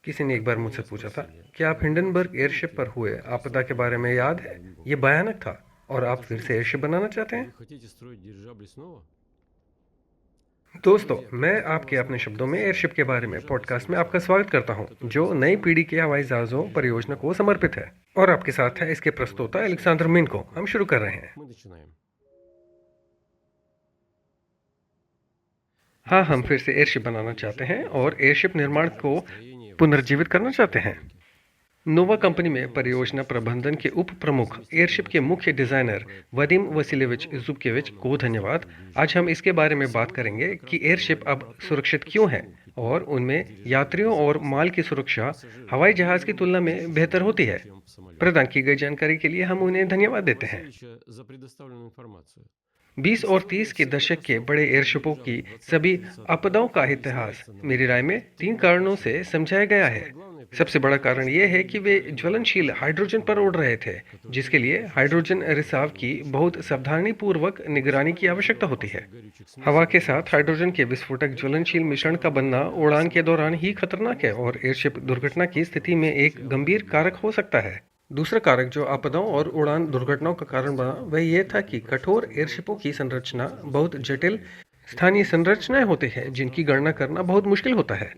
किसी ने एक बार मुझसे पूछा था, क्या आप हिंडनबर्ग एयरशिप पर हुए आपदा के बारे में याद है? ये भयानक था। और आप फिर से एयरशिप बनाना चाहते हैं? दोस्तों, मैं आपके अपने शब्दों में एयरशिप के बारे में पॉडकास्ट में आपका स्वागत करता हूं, जो नई पीढ़ी के हवाई जहाज़ों परियोजना को समर्पित है। और आपके साथ है इसके प्रस्तोता अलेक्सांडर मिन्को। हम शुरू कर रहे हैं। हाँ, हम फिर से एयरशिप बनाना चाहते हैं और एयरशिप निर्माण को पुनर्जीवित करना चाहते हैं। नोवा कंपनी में परियोजना प्रबंधन के उप प्रमुख एयरशिप के मुख्य डिजाइनर वदीम वसीलेविच जुबकेविच को धन्यवाद। आज हम इसके बारे में बात करेंगे कि एयरशिप अब सुरक्षित क्यों है और उनमें यात्रियों और माल की सुरक्षा हवाई जहाज की तुलना में बेहतर होती है। प्रदान की गई जानकारी के लिए हम उन्हें धन्यवाद देते हैं। 20 और 30 के दशक के बड़े एयरशिपों की सभी आपदाओं का इतिहास मेरी राय में 3 कारणों से समझाया गया है। सबसे बड़ा कारण यह है कि वे ज्वलनशील हाइड्रोजन पर उड़ रहे थे, जिसके लिए हाइड्रोजन रिसाव की बहुत सावधानी पूर्वक निगरानी की आवश्यकता होती है। हवा के साथ हाइड्रोजन के विस्फोटक ज्वलनशील मिश्रण का बनना उड़ान के दौरान ही खतरनाक है और एयरशिप दुर्घटना की स्थिति में एक गंभीर कारक हो सकता है। दूसरा कारक जो आपदाओं और उड़ान दुर्घटनाओं का कारण बना वह यह था कि कठोर एयरशिपों की संरचना बहुत जटिल स्थानीय संरचनाएं होती हैं, जिनकी गणना करना बहुत मुश्किल होता है।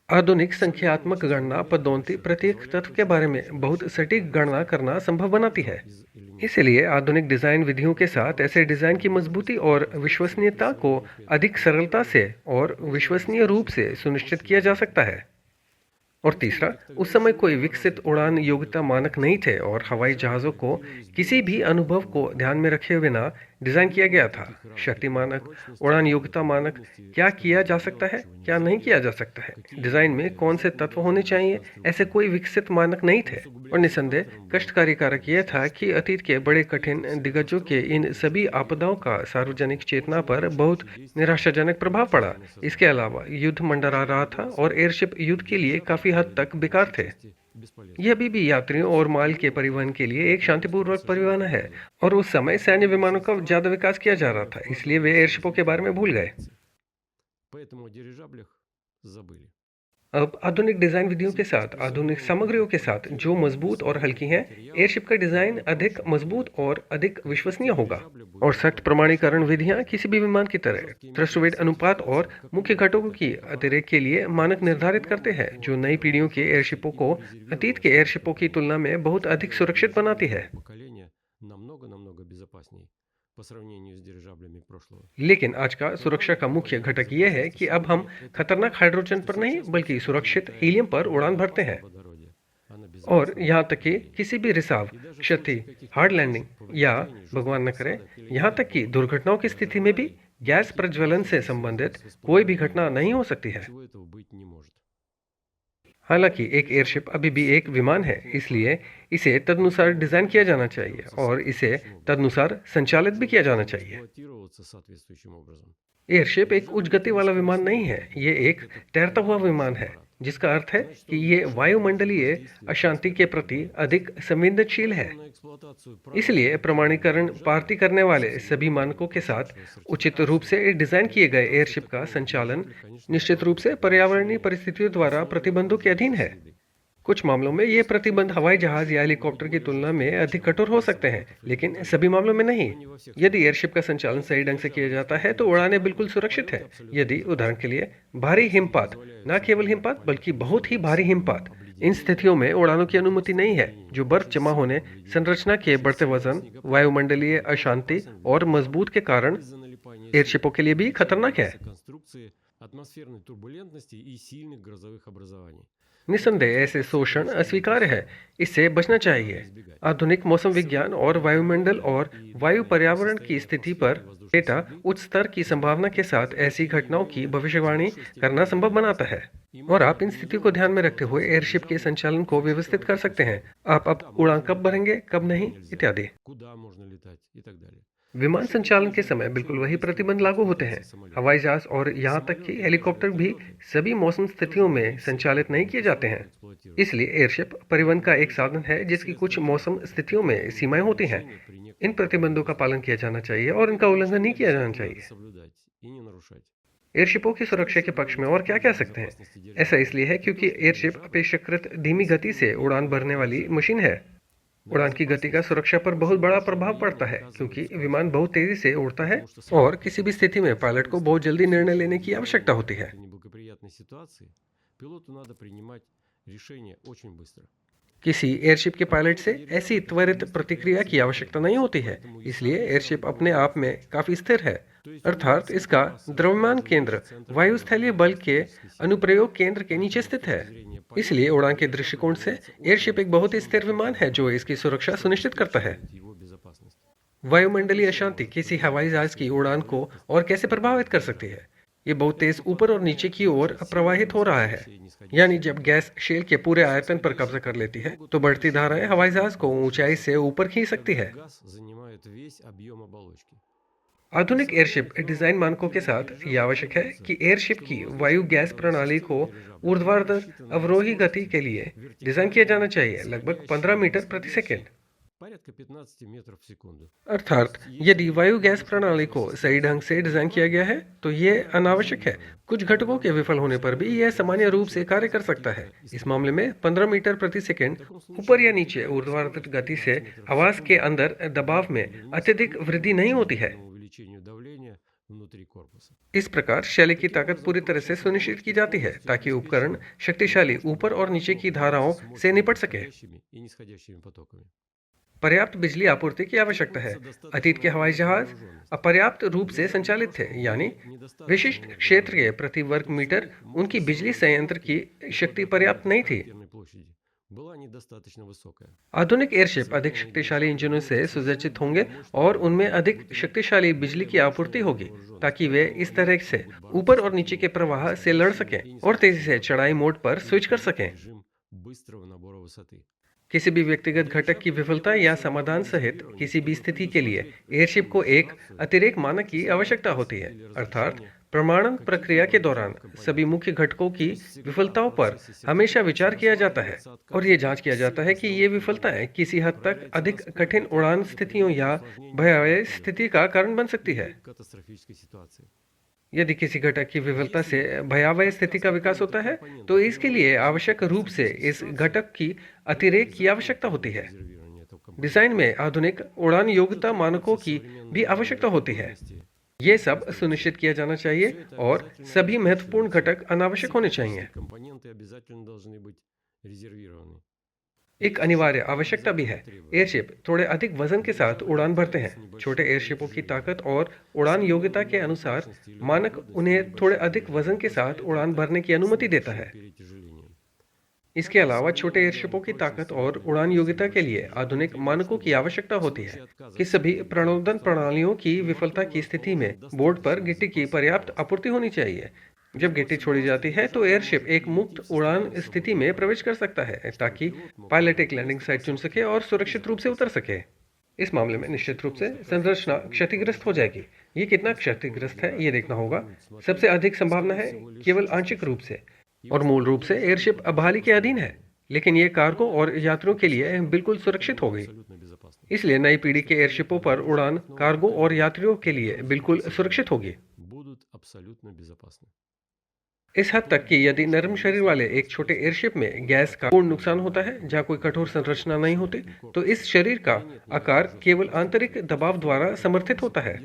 आधुनिक संख्यात्मक गणना पदोन्नति प्रत्येक तत्व के बारे में बहुत सटीक गणना करना संभव बनाती है। इसलिए आधुनिक डिजाइन विधियों के साथ ऐसे डिजाइन की मजबूती और विश्वसनीयता को अधिक सरलता से और विश्वसनीय रूप से सुनिश्चित किया जा सकता है। और तीसरा, उस समय कोई विकसित उड़ान योग्यता मानक नहीं थे और हवाई जहाज़ों को किसी भी अनुभव को ध्यान में रखे बिना डिज़ाइन किया गया था। शक्ति मानक, उड़ान योग्यता मानक, क्या किया जा सकता है, क्या नहीं किया जा सकता है, डिज़ाइन में कौन से तत्व होने चाहिए, ऐसे कोई विकसित मानक नहीं थे। और निसंदेह कष्टकारी कारक यह था कि अतीत के बड़े कठिन दिग्गजों के इन सभी आपदाओं का सार्वजनिक चेतना पर बहुत निराशाजनक प्रभाव पड़ा। इसके अलावा युद्ध मंडरा रहा था और एयरशिप युद्ध के लिए काफी हद तक बेकार थे। यह अभी भी यात्रियों और माल के परिवहन के लिए एक शांतिपूर्वक परिवहन है और उस समय सैन्य विमानों का ज्यादा विकास किया जा रहा था, इसलिए वे एयरशिपों के बारे में भूल गए। अब आधुनिक डिजाइन विधियों के साथ आधुनिक सामग्रियों के साथ जो मजबूत और हल्की हैं, एयरशिप का डिजाइन अधिक मजबूत और अधिक विश्वसनीय होगा। और सख्त प्रमाणीकरण विधियां किसी भी विमान की तरह थ्रस्ट टू वेट अनुपात और मुख्य घटकों की अतिरेक के लिए मानक निर्धारित करते हैं, जो नई पीढ़ियों के एयरशिपों को अतीत के एयरशिपों की तुलना में बहुत अधिक सुरक्षित बनाती है। लेकिन आज का सुरक्षा का मुख्य घटक यह है कि अब हम खतरनाक हाइड्रोजन पर नहीं बल्कि सुरक्षित हीलियम पर उड़ान भरते हैं। और यहाँ तक कि किसी भी रिसाव, क्षति, हार्ड लैंडिंग या भगवान न करे यहाँ तक कि दुर्घटनाओं की स्थिति में भी गैस प्रज्वलन से संबंधित कोई भी घटना नहीं हो सकती है। हालांकि एक एयरशिप अभी भी एक विमान है, इसलिए इसे तदनुसार डिजाइन किया जाना चाहिए और इसे तदनुसार संचालित भी किया जाना चाहिए। एयरशिप एक उच्च गति वाला विमान नहीं है, ये एक तैरता हुआ विमान है, जिसका अर्थ है कि ये वायुमंडलीय अशांति के प्रति अधिक संवेदनशील है। इसलिए प्रमाणीकरण पार्टी करने वाले सभी मानकों के साथ उचित रूप से डिजाइन किए गए एयरशिप का संचालन निश्चित रूप से पर्यावरणीय परिस्थितियों द्वारा प्रतिबंधों के अधीन है। कुछ मामलों में ये प्रतिबंध हवाई जहाज या हेलीकॉप्टर की तुलना में अधिक कठोर हो सकते हैं, लेकिन सभी मामलों में नहीं। यदि एयरशिप का संचालन सही ढंग से किया जाता है तो उड़ानें बिल्कुल सुरक्षित है। यदि उदाहरण के लिए भारी हिमपात, न केवल हिमपात बल्कि बहुत ही भारी हिमपात, इन स्थितियों में उड़ानों की अनुमति नहीं है, जो बर्फ जमा होने, संरचना के बढ़ते वजन, वायुमंडलीय अशांति और मजबूत के कारण एयरशिपों के लिए भी खतरनाक है। निसंदेह ऐसे शोषण अस्वीकार्य है, इससे बचना चाहिए। आधुनिक मौसम विज्ञान और वायुमंडल और वायु पर्यावरण की स्थिति पर डेटा उच्च स्तर की संभावना के साथ ऐसी घटनाओं की भविष्यवाणी करना संभव बनाता है। और आप इन स्थितियों को ध्यान में रखते हुए एयरशिप के संचालन को व्यवस्थित कर सकते हैं। आप अब उड़ान कब भरेंगे, कब नहीं, इत्यादि। विमान संचालन के समय बिल्कुल वही प्रतिबंध लागू होते हैं। हवाई जहाज और यहाँ तक कि हेलीकॉप्टर भी सभी मौसम स्थितियों में संचालित नहीं किए जाते हैं। इसलिए एयरशिप परिवहन का एक साधन है जिसकी कुछ मौसम स्थितियों में सीमाएं होती हैं। इन प्रतिबंधों का पालन किया जाना चाहिए और इनका उल्लंघन नहीं किया जाना चाहिए। एयरशिपों की सुरक्षा के पक्ष में और क्या कह सकते हैं? ऐसा इसलिए है क्योंकि एयरशिप अपेक्षाकृत धीमी गति से उड़ान भरने वाली मशीन है। उड़ान की गति का सुरक्षा पर बहुत बड़ा प्रभाव पड़ता है क्योंकि विमान बहुत तेजी से उड़ता है और किसी भी स्थिति में पायलट को बहुत जल्दी निर्णय लेने की आवश्यकता होती है। किसी एयरशिप के पायलट से ऐसी त्वरित प्रतिक्रिया की आवश्यकता नहीं होती है, इसलिए एयरशिप अपने आप में काफी स्थिर है। अर्थात इसका द्रव्यमान केंद्र वायुस्थलीय बल के अनुप्रयोग केंद्र के नीचे स्थित है। इसलिए उड़ान के दृष्टिकोण से एयरशिप एक बहुत ही स्थिर विमान है जो इसकी सुरक्षा सुनिश्चित करता है। वायुमंडलीय अशांति किसी हवाई जहाज की उड़ान को और कैसे प्रभावित कर सकती है? ये बहुत तेज ऊपर और नीचे की ओर प्रवाहित हो रहा है, यानी जब गैस शेल के पूरे आयतन पर कब्जा कर लेती है तो बढ़ती धाराएं हवाई जहाज को ऊंचाई से ऊपर खींच सकती है। आधुनिक एयरशिप डिजाइन मानकों के साथ ये आवश्यक है कि एयरशिप की वायु गैस प्रणाली को ऊर्ध्वाधर अवरोही गति के लिए डिजाइन किया जाना चाहिए, लगभग 15 मीटर प्रति सेकेंड। अर्थात यदि वायु गैस प्रणाली को सही ढंग से डिजाइन किया गया है तो ये अनावश्यक है। कुछ घटकों के विफल होने पर भी यह सामान्य रूप से कार्य कर सकता है। इस मामले में 15 मीटर प्रति सेकेंड ऊपर या नीचे ऊर्ध्वाधर गति से आवाज के अंदर दबाव में अत्यधिक वृद्धि नहीं होती है। इस प्रकार शैली की ताकत पूरी तरह से सुनिश्चित की जाती है ताकि उपकरण शक्तिशाली ऊपर और नीचे की धाराओं से निपट सके। पर्याप्त बिजली आपूर्ति की आवश्यकता है। अतीत के हवाई जहाज अपर्याप्त रूप से संचालित थे, यानी विशिष्ट क्षेत्र के प्रति वर्ग मीटर उनकी बिजली संयंत्र की शक्ति पर्याप्त नहीं थी। आधुनिक एयरशिप अधिक शक्तिशाली इंजनों से सुसज्जित होंगे और उनमें अधिक शक्तिशाली बिजली की आपूर्ति होगी ताकि वे इस तरह से ऊपर और नीचे के प्रवाह से लड़ सकें और तेजी से चढ़ाई मोड पर स्विच कर सकें। किसी भी व्यक्तिगत घटक की विफलता या समाधान सहित किसी भी स्थिति के लिए एयरशिप को एक अतिरेक मानक की आवश्यकता होती है। अर्थात प्रमाणन प्रक्रिया के दौरान सभी मुख्य घटकों की विफलताओं पर हमेशा विचार किया जाता है और ये जांच किया जाता है कि ये विफलताएं किसी हद तक अधिक कठिन उड़ान स्थितियों या भयावह स्थिति का कारण बन सकती है। यदि किसी घटक की विफलता से भयावह स्थिति का विकास होता है तो इसके लिए आवश्यक रूप से इस घटक की अतिरेक की आवश्यकता होती है। डिजाइन में आधुनिक उड़ान योग्यता मानकों की भी आवश्यकता होती है। ये सब सुनिश्चित किया जाना चाहिए और सभी महत्वपूर्ण घटक अनावश्यक होने चाहिए। एक अनिवार्य आवश्यकता भी है। एयरशिप थोड़े अधिक वजन के साथ उड़ान भरते हैं। छोटे एयरशिपों की ताकत और उड़ान योग्यता के अनुसार मानक उन्हें थोड़े अधिक वजन के साथ उड़ान भरने की अनुमति देता है। इसके अलावा छोटे एयरशिपों की ताकत और उड़ान योग्यता के लिए आधुनिक मानकों की आवश्यकता होती है कि सभी प्रणोदन प्रणालियों की विफलता की स्थिति में बोर्ड पर गिट्टी की पर्याप्त आपूर्ति होनी चाहिए। जब गिट्टी छोड़ी जाती है तो एयरशिप एक मुक्त उड़ान स्थिति में प्रवेश कर सकता है ताकि पायलट एक लैंडिंग साइट चुन सके और सुरक्षित रूप से उतर सके। इस मामले में निश्चित रूप से संरचना क्षतिग्रस्त हो जाएगी। ये कितना क्षतिग्रस्त है ये देखना होगा। सबसे अधिक संभावना है केवल आंशिक रूप से और मूल रूप से एयरशिप अब बहाली के अधीन है, लेकिन ये कार्गो और यात्रियों के लिए बिल्कुल सुरक्षित हो गई। इसलिए नई पीढ़ी के एयरशिपों पर उड़ान कार्गो और यात्रियों के लिए बिल्कुल सुरक्षित होगी। इस हद तक कि यदि नरम शरीर वाले एक छोटे एयरशिप में गैस का पूर्ण नुकसान होता है जहां कोई कठोर संरचना नहीं होती, तो इस शरीर का आकार केवल आंतरिक दबाव द्वारा समर्थित होता है।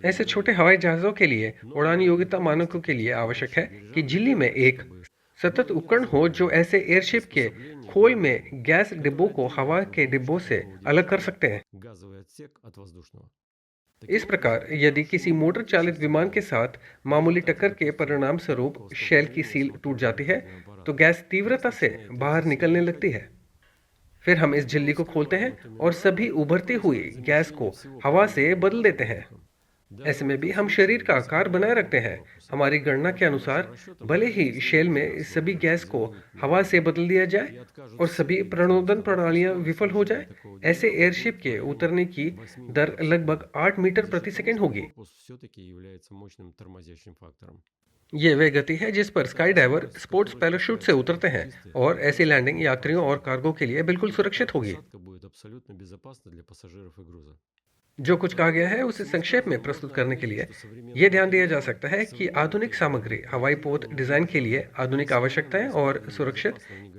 ऐसे छोटे हवाई जहाजों के लिए उड़ान योग्यता मानकों के लिए आवश्यक है कि झिल्ली में एक सतत उपकरण हो जो ऐसे एयरशिप के खोल में गैस डिब्बों को हवा के डिब्बों से अलग कर सकते हैं। इस प्रकार यदि किसी मोटर चालित विमान के साथ मामूली टक्कर के परिणाम स्वरूप शेल की सील टूट जाती है तो गैस तीव्रता से बाहर निकलने लगती है। फिर हम इस झिल्ली को खोलते हैं और सभी उभरती हुई गैस को हवा से बदल देते हैं। ऐसे में भी हम शरीर का आकार बनाए रखते हैं। हमारी गणना के अनुसार भले ही शेल में सभी गैस को हवा से बदल दिया जाए और सभी प्रणोदन प्रणालियां विफल हो जाए, ऐसे एयरशिप के उतरने की दर लगभग 8 मीटर प्रति सेकंड होगी। ये वह गति है जिस पर स्काई डाइवर स्पोर्ट्स पैराशूट से उतरते हैं और ऐसी लैंडिंग यात्रियों और कार्गो के लिए बिल्कुल सुरक्षित होगी। जो कुछ कहा गया है उसे संक्षेप में प्रस्तुत करने के लिए ये ध्यान दिया जा सकता है कि आधुनिक सामग्री हवाई पोत डिजाइन के लिए आधुनिक आवश्यकताएं और सुरक्षित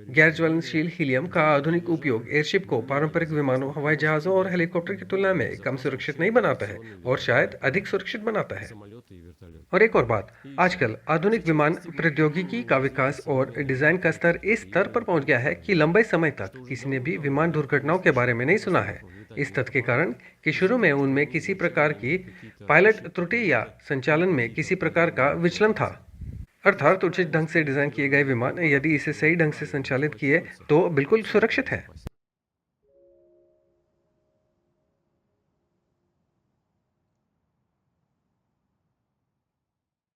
गैर ज्वलनशील हीलियम का आधुनिक उपयोग एयरशिप को पारंपरिक विमानों, हवाई जहाजों और हेलीकॉप्टर की तुलना में कम सुरक्षित नहीं बनाता है और शायद अधिक सुरक्षित बनाता है। और एक और बात, आजकल आधुनिक विमान प्रौद्योगिकी का विकास और डिजाइन का स्तर इस स्तर पर पहुंच गया है कि लंबे समय तक किसी ने भी विमान दुर्घटनाओं के बारे में नहीं सुना है। इस तथ्य के कारण कि शुरू में उनमें किसी प्रकार की पायलट त्रुटि या संचालन में किसी प्रकार का विचलन था। अर्थात उचित ढंग से डिजाइन किए गए विमान यदि इसे सही ढंग से संचालित किए तो बिल्कुल सुरक्षित है।